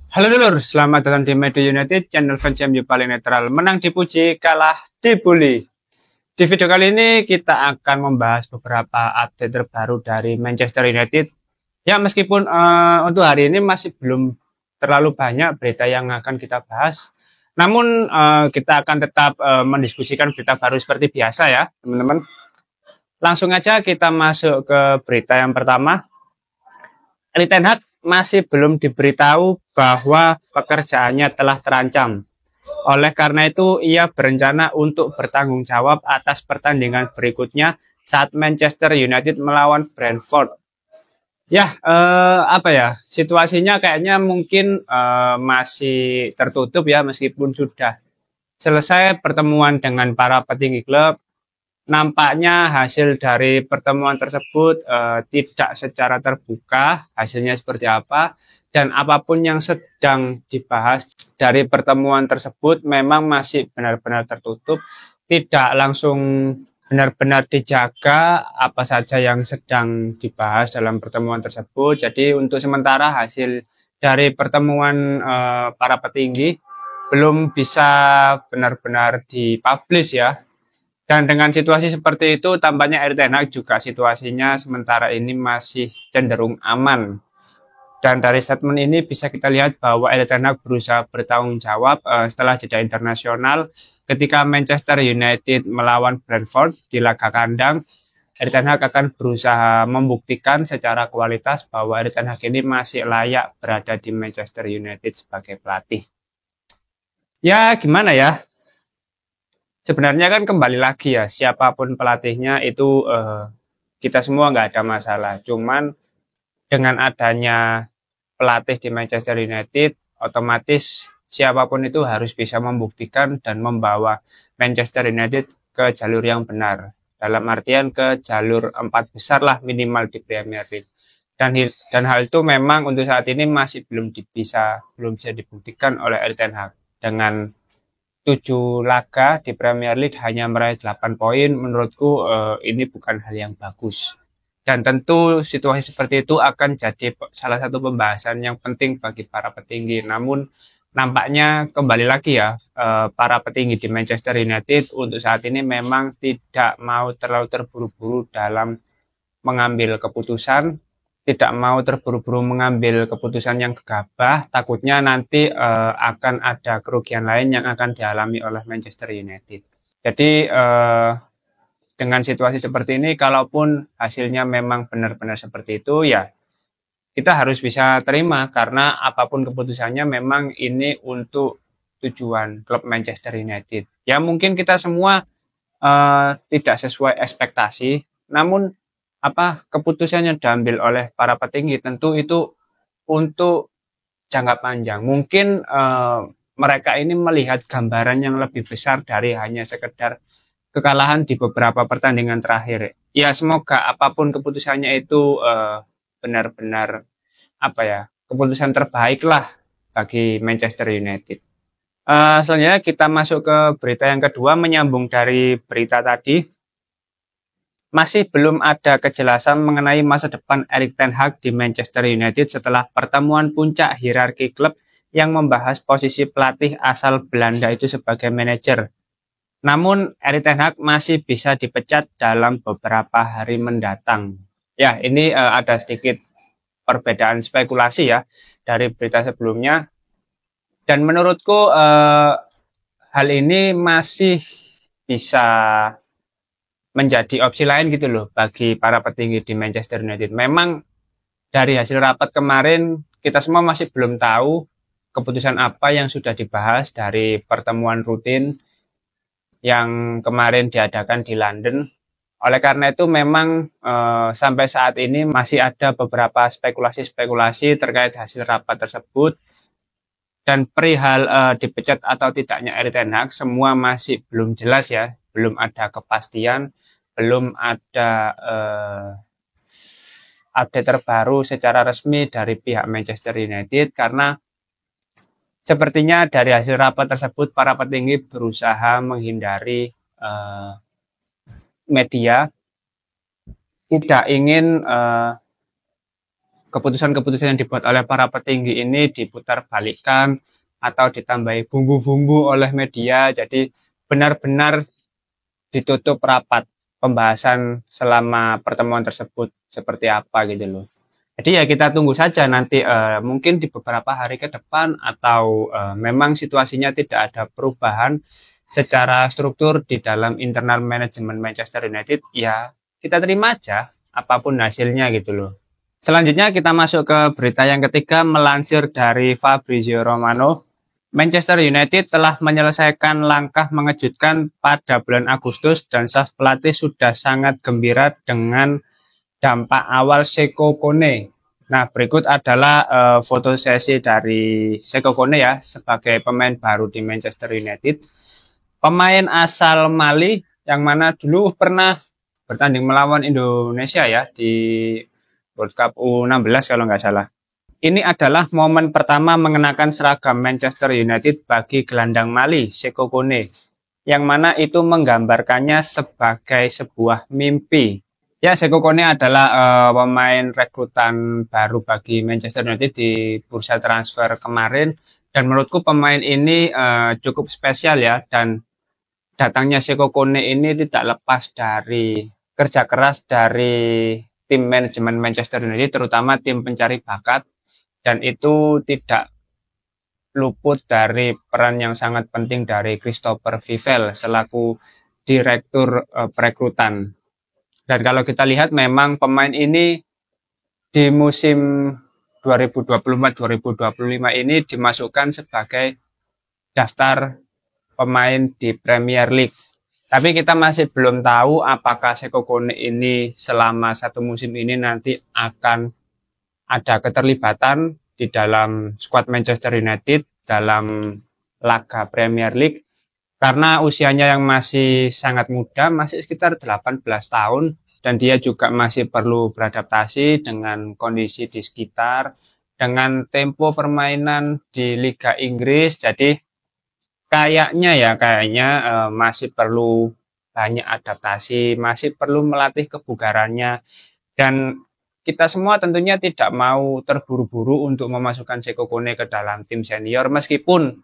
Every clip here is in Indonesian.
Halo dulur, selamat datang di Media United, channel fans MU paling netral. Menang dipuji, kalah dibully. Di video kali ini kita akan membahas beberapa update terbaru dari Manchester United. Ya, meskipun untuk hari ini masih belum terlalu banyak berita yang akan kita bahas. Namun kita akan tetap mendiskusikan berita baru seperti biasa ya, teman-teman. Langsung aja kita masuk ke berita yang pertama. Erik ten Hag masih belum diberitahu bahwa pekerjaannya telah terancam. Oleh karena itu, ia berencana untuk bertanggung jawab atas pertandingan berikutnya saat Manchester United melawan Brentford. Ya, apa ya? Situasinya kayaknya mungkin masih tertutup ya, meskipun sudah selesai pertemuan dengan para petinggi klub. Nampaknya hasil dari pertemuan tersebut tidak secara terbuka hasilnya seperti apa, dan apapun yang sedang dibahas dari pertemuan tersebut memang masih benar-benar tertutup, tidak langsung benar-benar dijaga apa saja yang sedang dibahas dalam pertemuan tersebut. Jadi untuk sementara hasil dari pertemuan para petinggi belum bisa benar-benar dipublish ya. Dan dengan situasi seperti itu, tampaknya Erik ten Hag juga situasinya sementara ini masih cenderung aman. Dan dari statement ini bisa kita lihat bahwa Erik ten Hag berusaha bertanggung jawab setelah jeda internasional ketika Manchester United melawan Brentford di laga kandang. Erik ten Hag akan berusaha membuktikan secara kualitas bahwa Erik ten Hag ini masih layak berada di Manchester United sebagai pelatih. Ya, gimana ya? Sebenarnya kan kembali lagi ya, siapapun pelatihnya itu kita semua nggak ada masalah. Cuman dengan adanya pelatih di Manchester United, otomatis siapapun itu harus bisa membuktikan dan membawa Manchester United ke jalur yang benar. Dalam artian ke jalur 4 besar lah minimal di Premier League. Dan hal itu memang untuk saat ini masih belum bisa dibuktikan oleh Erik ten Hag. Dengan 7 laga di Premier League hanya meraih 8 poin, menurutku ini bukan hal yang bagus. Dan tentu situasi seperti itu akan jadi salah satu pembahasan yang penting bagi para petinggi. Namun nampaknya kembali lagi ya, para petinggi di Manchester United untuk saat ini memang tidak mau terlalu terburu-buru dalam mengambil keputusan, tidak mau terburu-buru mengambil keputusan yang gegabah, takutnya nanti akan ada kerugian lain yang akan dialami oleh Manchester United. Jadi dengan situasi seperti ini, kalaupun hasilnya memang benar-benar seperti itu, ya kita harus bisa terima karena apapun keputusannya memang ini untuk tujuan klub Manchester United. Ya mungkin kita semua tidak sesuai ekspektasi, namun keputusan yang diambil oleh para petinggi tentu itu untuk jangka panjang. Mungkin mereka ini melihat gambaran yang lebih besar dari hanya sekedar kekalahan di beberapa pertandingan terakhir. Ya semoga apapun keputusannya itu benar-benar keputusan terbaik lah bagi Manchester United. Selanjutnya kita masuk ke berita yang kedua, menyambung dari berita tadi. Masih belum ada kejelasan mengenai masa depan Erik ten Hag di Manchester United setelah pertemuan puncak hierarki klub yang membahas posisi pelatih asal Belanda itu sebagai manajer. Namun Erik ten Hag masih bisa dipecat dalam beberapa hari mendatang. Ya, ini ada sedikit perbedaan spekulasi ya dari berita sebelumnya. Dan menurutku hal ini masih bisa menjadi opsi lain gitu loh bagi para petinggi di Manchester United. Memang dari hasil rapat kemarin kita semua masih belum tahu keputusan apa yang sudah dibahas dari pertemuan rutin yang kemarin diadakan di London. Oleh karena itu memang sampai saat ini masih ada beberapa spekulasi-spekulasi terkait hasil rapat tersebut, dan perihal dipecat atau tidaknya Erik ten Hag semua masih belum jelas ya, belum ada kepastian, belum ada update terbaru secara resmi dari pihak Manchester United, karena sepertinya dari hasil rapat tersebut para petinggi berusaha menghindari media, tidak ingin keputusan-keputusan yang dibuat oleh para petinggi ini diputar balikkan atau ditambahi bumbu-bumbu oleh media. Jadi benar-benar ditutup rapat pembahasan selama pertemuan tersebut seperti apa gitu loh. Jadi ya kita tunggu saja nanti mungkin di beberapa hari ke depan atau memang situasinya tidak ada perubahan secara struktur di dalam internal manajemen Manchester United, ya kita terima aja apapun hasilnya gitu loh. Selanjutnya kita masuk ke berita yang ketiga, melansir dari Fabrizio Romano. Manchester United telah menyelesaikan langkah mengejutkan pada bulan Agustus dan staf pelatih sudah sangat gembira dengan dampak awal Seko Kone. Nah, berikut adalah foto sesi dari Seko Kone ya sebagai pemain baru di Manchester United. Pemain asal Mali yang mana dulu pernah bertanding melawan Indonesia ya di World Cup U16 kalau nggak salah. Ini adalah momen pertama mengenakan seragam Manchester United bagi gelandang Mali, Seko Kone, yang mana itu menggambarkannya sebagai sebuah mimpi. Ya, Seko Kone adalah pemain rekrutan baru bagi Manchester United di bursa transfer kemarin, dan menurutku pemain ini cukup spesial ya, dan datangnya Seko Kone ini tidak lepas dari kerja keras dari tim manajemen Manchester United, terutama tim pencari bakat, dan itu tidak luput dari peran yang sangat penting dari Christopher Vivell selaku direktur perekrutan. Dan kalau kita lihat memang pemain ini di musim 2024-2025 ini dimasukkan sebagai daftar pemain di Premier League. Tapi kita masih belum tahu apakah Seko Kone ini selama satu musim ini nanti akan ada keterlibatan di dalam skuad Manchester United dalam laga Premier League. Karena usianya yang masih sangat muda, masih sekitar 18 tahun, dan dia juga masih perlu beradaptasi dengan kondisi di sekitar, dengan tempo permainan di Liga Inggris. Jadi kayaknya masih perlu banyak adaptasi, masih perlu melatih kebugarannya, dan kita semua tentunya tidak mau terburu-buru untuk memasukkan Seko Kone ke dalam tim senior, meskipun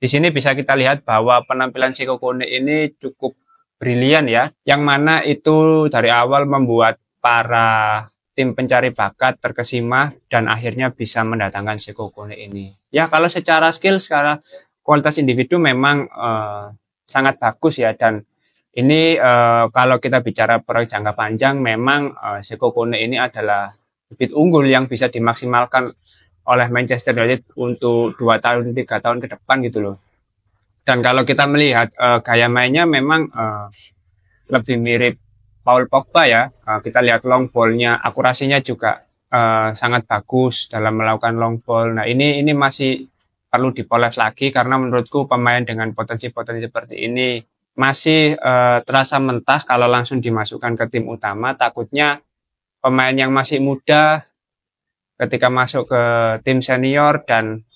di sini bisa kita lihat bahwa penampilan Seko Kone ini cukup brilian ya, yang mana itu dari awal membuat para tim pencari bakat terkesima dan akhirnya bisa mendatangkan Seko Kone ini. Ya, kalau secara skill, secara kualitas individu memang sangat bagus ya, dan ini kalau kita bicara proyek jangka panjang memang Seko Kone ini adalah bibit unggul yang bisa dimaksimalkan oleh Manchester United untuk 2 tahun 3 tahun ke depan gitu loh. Dan kalau kita melihat gaya mainnya memang lebih mirip Paul Pogba ya. Kita lihat long ball-nya, akurasinya juga sangat bagus dalam melakukan long ball. Nah, ini masih perlu dipoles lagi karena menurutku pemain dengan potensi-potensi seperti ini masih terasa mentah kalau langsung dimasukkan ke tim utama. Takutnya pemain yang masih muda ketika masuk ke tim senior dan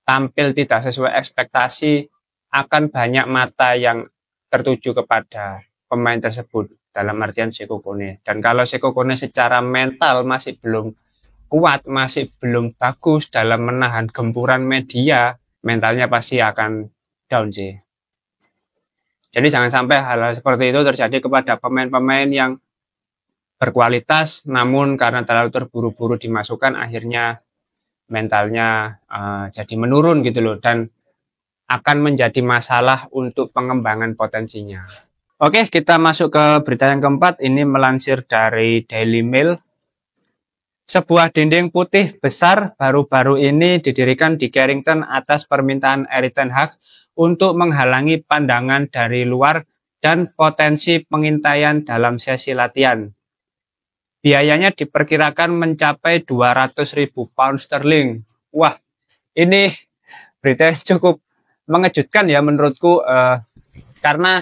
tampil tidak sesuai ekspektasi, akan banyak mata yang tertuju kepada pemain tersebut dalam artian Seko Kone. Dan kalau Seko Kone secara mental masih belum kuat, masih belum bagus dalam menahan gempuran media, mentalnya pasti akan down sih. Jadi jangan sampai hal-hal seperti itu terjadi kepada pemain-pemain yang berkualitas, namun karena terlalu terburu-buru dimasukkan, akhirnya mentalnya jadi menurun gitu loh, dan akan menjadi masalah untuk pengembangan potensinya. Oke, kita masuk ke berita yang keempat. Ini melansir dari Daily Mail. Sebuah dinding putih besar baru-baru ini didirikan di Carrington atas permintaan Erik ten Hag untuk menghalangi pandangan dari luar dan potensi pengintaian dalam sesi latihan. Biayanya diperkirakan mencapai 200.000 pound sterling. Wah, ini berita cukup mengejutkan ya menurutku, karena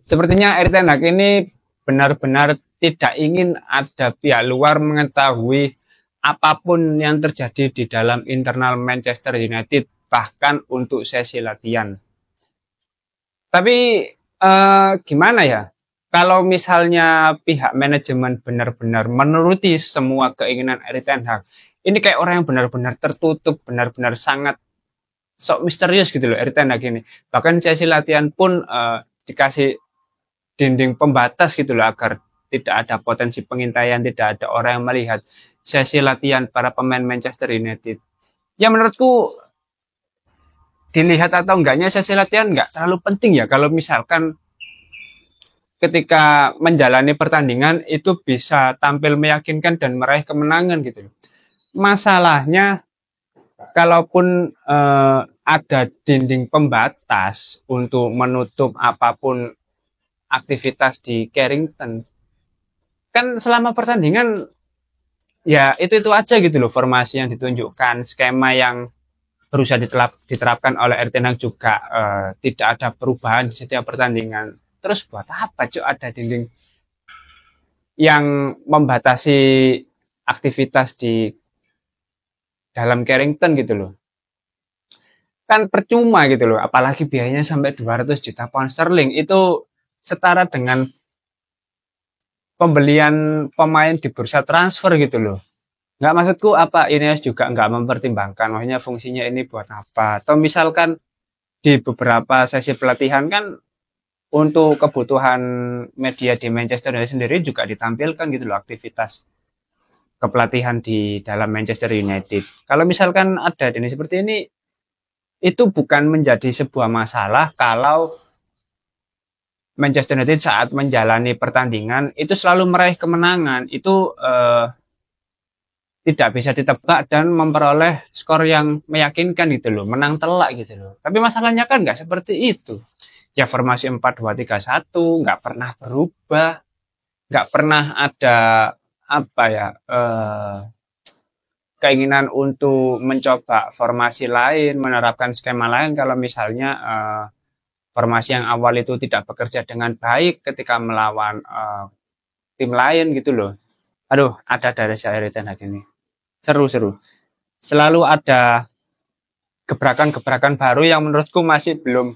sepertinya Erik ten Hag ini benar-benar tidak ingin ada pihak luar mengetahui apapun yang terjadi di dalam internal Manchester United, bahkan untuk sesi latihan. Tapi gimana ya? Kalau misalnya pihak manajemen benar-benar menuruti semua keinginan Erik ten Hag, ini kayak orang yang benar-benar tertutup, benar-benar sangat sok misterius gitu loh Erik ten Hag ini. Bahkan sesi latihan pun dikasih dinding pembatas gitu loh agar tidak ada potensi pengintaian, tidak ada orang yang melihat sesi latihan para pemain Manchester United. Ya menurutku dilihat atau enggaknya sesi latihan enggak terlalu penting ya kalau misalkan ketika menjalani pertandingan itu bisa tampil meyakinkan dan meraih kemenangan gitu. Masalahnya kalaupun ada dinding pembatas untuk menutup apapun aktivitas di Carrington, kan selama pertandingan ya itu aja gitu loh formasi yang ditunjukkan, skema yang berusaha diterapkan oleh Erik ten Hag juga tidak ada perubahan di setiap pertandingan. Terus buat apa cok ada dinding yang membatasi aktivitas di dalam Carrington gitu loh. Kan percuma gitu loh, apalagi biayanya sampai 200 juta pound sterling. Itu setara dengan pembelian pemain di bursa transfer gitu loh. Nggak maksudku apa Ineos juga nggak mempertimbangkan, maksudnya fungsinya ini buat apa. Atau misalkan di beberapa sesi pelatihan kan untuk kebutuhan media di Manchester United sendiri juga ditampilkan gitu loh aktivitas kepelatihan di dalam Manchester United. Kalau misalkan ada jenis seperti ini, itu bukan menjadi sebuah masalah kalau Manchester United saat menjalani pertandingan itu selalu meraih kemenangan. Itu tidak bisa ditebak dan memperoleh skor yang meyakinkan gitu loh, menang telak gitu loh. Tapi masalahnya kan nggak seperti itu. Ya formasi 4-2-3-1 nggak pernah berubah, nggak pernah ada apa ya keinginan untuk mencoba formasi lain, menerapkan skema lain kalau misalnya formasi yang awal itu tidak bekerja dengan baik ketika melawan tim lain gitu loh. Aduh, ada dari saya Erik ten Hag ini. Seru-seru. Selalu ada gebrakan-gebrakan baru yang menurutku masih belum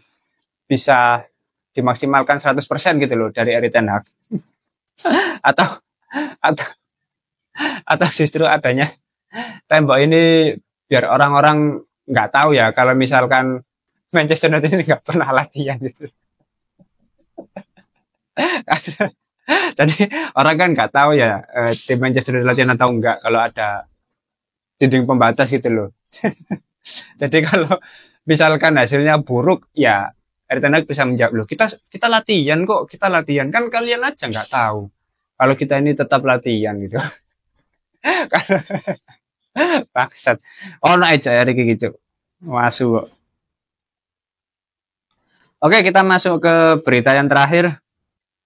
bisa dimaksimalkan 100% gitu loh dari Erik ten Hag. atau atau atau justru adanya tembok ini biar orang-orang nggak tahu ya kalau misalkan Manchester United ini nggak pernah latihan gitu. Jadi orang kan nggak tahu ya tim Manchester United latihan atau enggak kalau ada dinding pembatas gitu loh. Jadi kalau misalkan hasilnya buruk ya Erik ten Hag bisa menjawab loh kita latihan kok, kita latihan kan kalian aja nggak tahu kalau kita ini tetap latihan gitu. Bangsat. Oh nah aja Erik gitu. Masuk. Oke, kita masuk ke berita yang terakhir.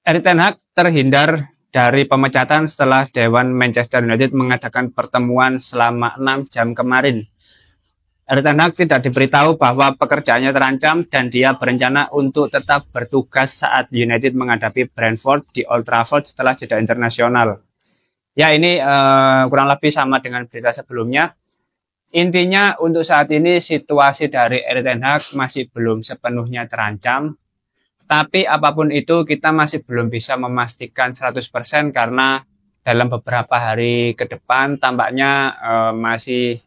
Erik ten Hag terhindar dari pemecatan setelah Dewan Manchester United mengadakan pertemuan selama 6 jam kemarin. Erik ten Hag tidak diberitahu bahwa pekerjaannya terancam dan dia berencana untuk tetap bertugas saat United menghadapi Brentford di Old Trafford setelah jeda internasional. Ya ini kurang lebih sama dengan berita sebelumnya. Intinya untuk saat ini situasi dari Erik ten Hag masih belum sepenuhnya terancam. Tapi apapun itu kita masih belum bisa memastikan 100% karena dalam beberapa hari ke depan tampaknya masih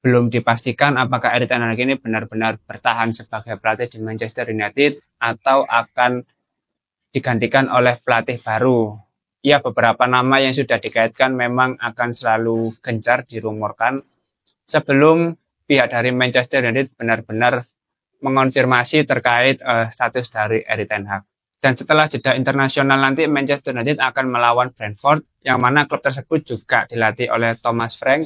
belum dipastikan apakah Erik ten Hag ini benar-benar bertahan sebagai pelatih di Manchester United atau akan digantikan oleh pelatih baru. Ya beberapa nama yang sudah dikaitkan memang akan selalu gencar dirumorkan sebelum pihak dari Manchester United benar-benar mengonfirmasi terkait status dari Erik ten Hag. Dan setelah jeda internasional nanti Manchester United akan melawan Brentford yang mana klub tersebut juga dilatih oleh Thomas Frank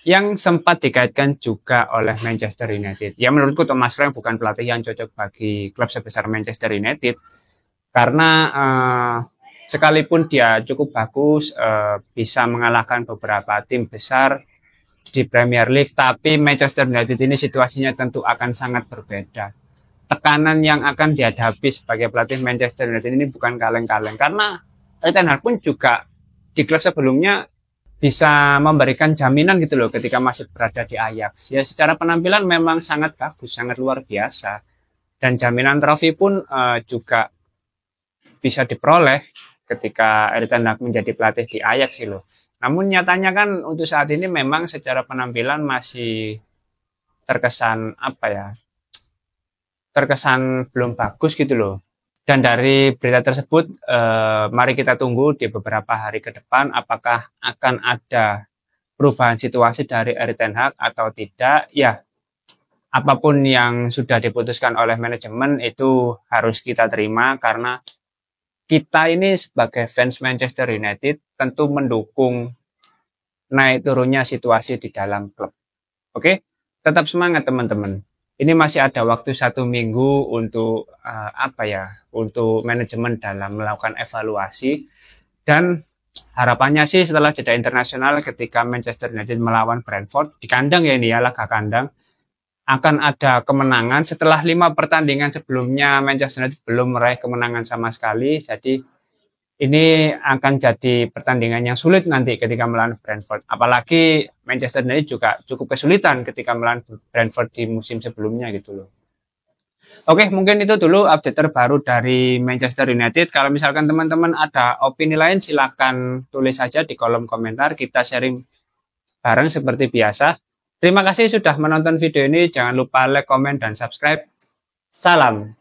yang sempat dikaitkan juga oleh Manchester United. Ya menurutku Thomas Frank bukan pelatih yang cocok bagi klub sebesar Manchester United karena sekalipun dia cukup bagus bisa mengalahkan beberapa tim besar di Premier League, tapi Manchester United ini situasinya tentu akan sangat berbeda. Tekanan yang akan dihadapi sebagai pelatih Manchester United ini bukan kaleng-kaleng karena Erik ten Hag pun juga di klub sebelumnya bisa memberikan jaminan gitu loh ketika masih berada di Ajax. Ya secara penampilan memang sangat bagus, sangat luar biasa. Dan jaminan trofi pun juga bisa diperoleh ketika Erik ten Hag menjadi pelatih di Ajax sih loh. Namun nyatanya kan untuk saat ini memang secara penampilan masih terkesan apa ya? Terkesan belum bagus gitu loh. Dan dari berita tersebut, mari kita tunggu di beberapa hari ke depan apakah akan ada perubahan situasi dari Erik ten Hag atau tidak. Ya, apapun yang sudah diputuskan oleh manajemen itu harus kita terima karena kita ini sebagai fans Manchester United tentu mendukung naik turunnya situasi di dalam klub. Oke, tetap semangat teman-teman. Ini masih ada waktu 1 minggu untuk untuk manajemen dalam melakukan evaluasi dan harapannya sih setelah jeda internasional ketika Manchester United melawan Brentford di kandang ya ini ya laga kandang akan ada kemenangan setelah 5 pertandingan sebelumnya Manchester United belum meraih kemenangan sama sekali. Jadi ini akan jadi pertandingan yang sulit nanti ketika melawan Brentford. Apalagi Manchester United juga cukup kesulitan ketika melawan Brentford di musim sebelumnya gitu loh. Oke, mungkin itu dulu update terbaru dari Manchester United. Kalau misalkan teman-teman ada opini lain, silakan tulis saja di kolom komentar. Kita sharing bareng seperti biasa. Terima kasih sudah menonton video ini. Jangan lupa like, komen, dan subscribe. Salam.